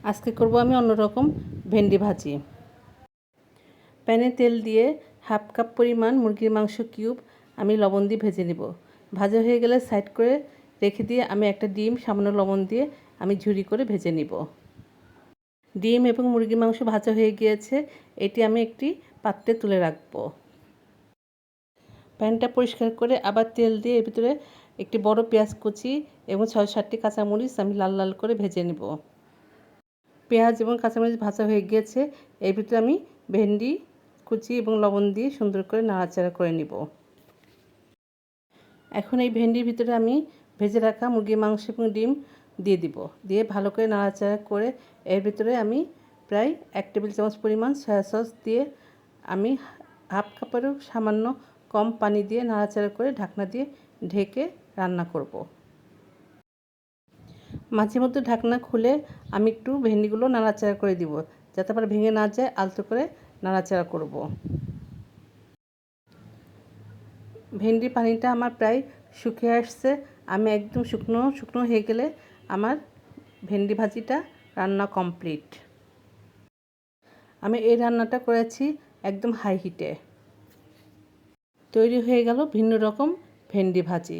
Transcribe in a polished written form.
আজকে করব আমি অন্যরকম ভেন্ডি ভাজি। প্যানে তেল দিয়ে হাফ কাপ পরিমাণ মুরগির মাংস কিউব আমি লবণ দিয়ে ভেজে নেব। ভাজা হয়ে গেলে সাইড করে রেখে দিয়ে আমি একটা ডিম সামান্য লবণ দিয়ে আমি ঝুরি করে ভেজে নিব। ডিম এবং মুরগির মাংস ভাজা হয়ে গিয়েছে, এটি আমি একটি পাত্রে তুলে রাখব। প্যানটা পরিষ্কার করে আবার তেল দিয়ে এর ভিতরে একটি বড় পেঁয়াজ কুচি এবং ৬-৭টি কাঁচামরিচ আমি লাল লাল করে ভেজে নেব। পেঁয়াজ এবং কাঁচামরিচ ভাজা হয়ে গিয়েছে, এর ভিতরে আমি ভেন্ডি কুচি এবং লবণ দিয়ে সুন্দর করে নাড়াচাড়া করে নিব। এখন এই ভেন্ডির ভিতরে আমি ভেজে রাখা মুরগির মাংস এবং ডিম দিয়ে দিব। দিয়ে ভালো করে নাড়াচাড়া করে এর ভিতরে আমি প্রায় 1 টেবিল চামচ পরিমাণ সয়া সস দিয়ে আমি হাফ কাপেরও সামান্য কম পানি দিয়ে নাড়াচাড়া করে ঢাকনা দিয়ে ঢেকে রান্না করব। মাঝে মধ্যে ঢাকনা খুলে আমি একটু ভেন্ডিগুলো নাড়াচাড়া করে দিব, যাতে আবার ভেঙে না যায়। আলতো করে নাড়াচাড়া করব। ভেন্ডির পানিটা আমার প্রায় শুকিয়ে আসছে। আমি একদম শুকনো শুকনো হয়ে গেলে আমার ভেন্ডি ভাজিটা রান্না কমপ্লিট। আমি এই রান্নাটা করেছি একদম হাই হিটে। তৈরি হয়ে গেল ভিন্ন রকম ভেন্ডি ভাজি।